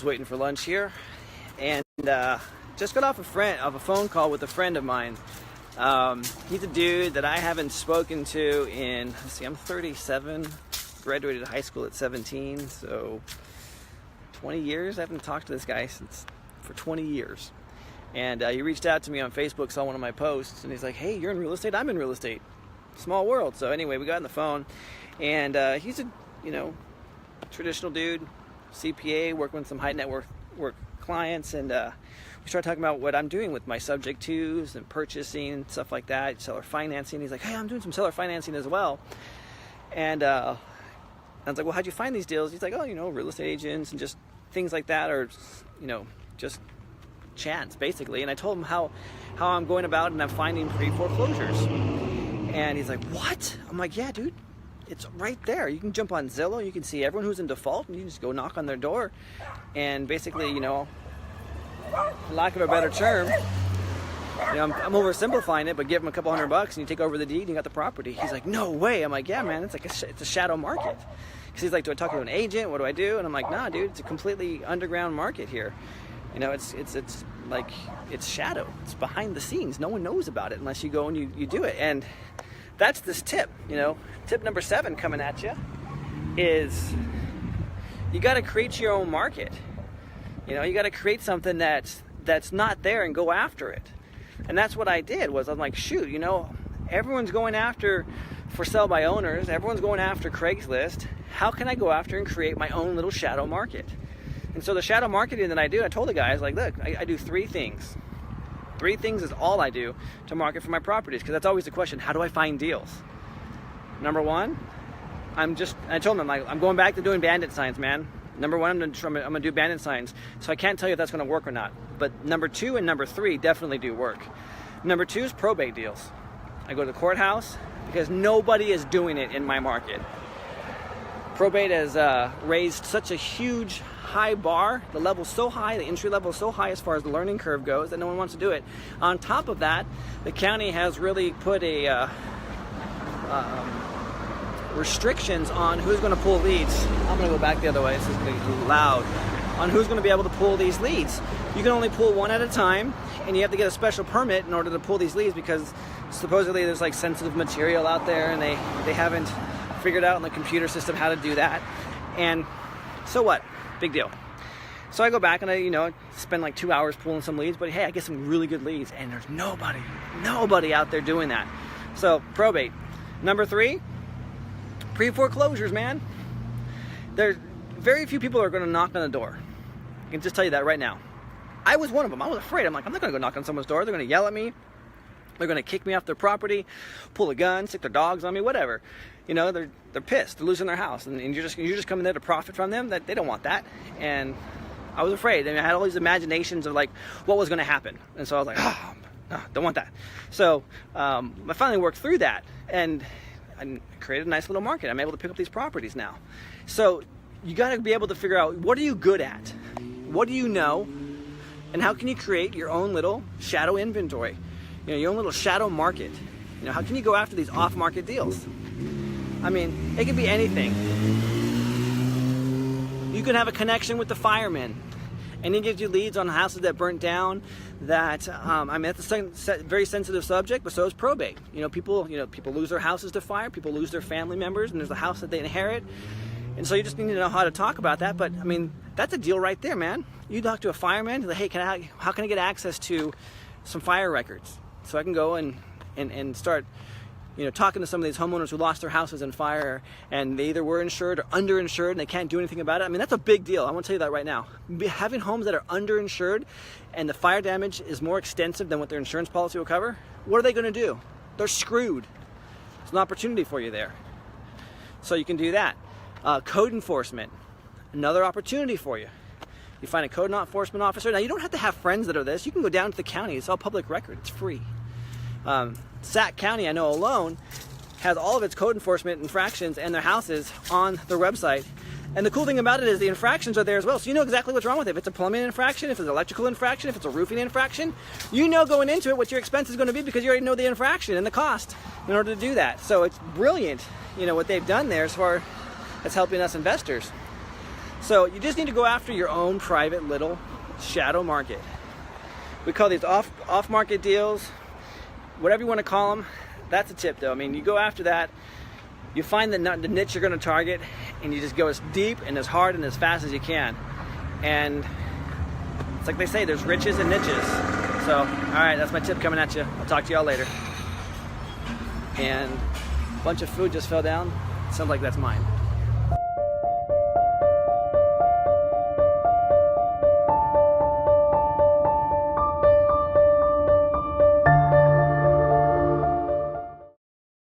just waiting for lunch here, and just got off a phone call with a friend of mine. He's a dude that I haven't spoken to in, let's see, I'm 37, graduated high school at 17, so 20 years. I haven't talked to this guy for 20 years. And he reached out to me on Facebook, saw one of my posts, and he's like, hey, you're in real estate? I'm in real estate. Small world. So anyway, we got on the phone, and he's a, traditional dude, CPA, working with some high net worth clients, and we started talking about what I'm doing with my subject twos and purchasing and stuff like that, seller financing. He's like, hey, I'm doing some seller financing as well. And I was like, well, how'd you find these deals? He's like, oh, real estate agents and just things like that, or just chance basically. And I told him how I'm going about it, and I'm finding pre-foreclosures. And he's like, what? I'm like, yeah, dude, it's right there. You can jump on Zillow, you can see everyone who's in default, and you just go knock on their door, and basically, for lack of a better term, I'm oversimplifying it, but give them a couple $100 and you take over the deed and you got the property. He's like, no way. I'm like, yeah, man, it's like it's a shadow market. Because he's like, do I talk to an agent? What do I do? And I'm like, nah, dude, it's a completely underground market here. It's like, it's shadow. It's behind the scenes. No one knows about it unless you go and you do it. And that's this tip. Tip number 7 coming at you is you got to create your own market. You got to create something that's not there and go after it. And that's what I did. I'm like, shoot, everyone's going after for sell by owners. Everyone's going after Craigslist. How can I go after and create my own little shadow market? And so the shadow marketing that I do, I told the guys, like, look, I do 3 things. 3 things is all I do to market for my properties, because that's always the question, how do I find deals? Number 1, I told them, I'm going back to doing bandit signs, man. Number 1, I'm gonna do bandit signs. So I can't tell you if that's gonna work or not. But number 2 and number 3 definitely do work. Number 2 is probate deals. I go to the courthouse because nobody is doing it in my market. Probate has raised such a huge high bar. The level's so high, the entry level is so high as far as the learning curve goes that no one wants to do it. On top of that, the county has really put a restrictions on who's going to pull leads. I'm going to go back the other way. This is going to be loud. On who's going to be able to pull these leads. You can only pull one at a time, and you have to get a special permit in order to pull these leads, because supposedly there's like sensitive material out there, and they haven't figured out in the computer system how to do that. And so what? Big deal. So I go back and I spend like 2 hours pulling some leads, but hey, I get some really good leads, and there's nobody out there doing that. So probate. Number 3, pre-foreclosures, man. There's very few people are going to knock on the door. I can just tell you that right now. I was one of them. I was afraid. I'm like, I'm not going to go knock on someone's door. They're going to yell at me. They're going to kick me off their property, pull a gun, stick their dogs on me, whatever. They're pissed. They're losing their house, and you're just coming there to profit from them. That they don't want that. And I was afraid. I had all these imaginations of like what was going to happen, and so I was like, oh, no, don't want that. So I finally worked through that, and I created a nice little market. I'm able to pick up these properties now. So you got to be able to figure out, what are you good at? What do you know? And how can you create your own little shadow inventory? Your own little shadow market. How can you go after these off-market deals? It could be anything. You could have a connection with the fireman, and he gives you leads on houses that burnt down. That's a very sensitive subject, but so is probate. People lose their houses to fire. People lose their family members, and there's a house that they inherit. And so you just need to know how to talk about that. But that's a deal right there, man. You talk to a fireman, like, hey, how can I get access to some fire records so I can go and start talking to some of these homeowners who lost their houses in fire, and they either were insured or underinsured and they can't do anything about it. That's a big deal. I want to tell you that right now. Having homes that are underinsured and the fire damage is more extensive than what their insurance policy will cover, what are they going to do? They're screwed. There's an opportunity for you there. So you can do that. Code enforcement, another opportunity for you. You find a code enforcement officer. Now, you don't have to have friends that are this. You can go down to the county. It's all public record. It's free. Sac County, I know alone, has all of its code enforcement infractions and their houses on their website. And the cool thing about it is the infractions are there as well, so you know exactly what's wrong with it. If it's a plumbing infraction, if it's an electrical infraction, if it's a roofing infraction, you know going into it what your expense is going to be, because you already know the infraction and the cost in order to do that. So it's brilliant, what they've done there as far as helping us investors. So you just need to go after your own private little shadow market. We call these off-market deals, whatever you want to call them. That's a tip though. I mean, you go after that, you find the niche you're going to target, and you just go as deep and as hard and as fast as you can. And it's like they say, there's riches and niches. So, all right, that's my tip coming at you. I'll talk to y'all later. And a bunch of food just fell down. Sounds like that's mine.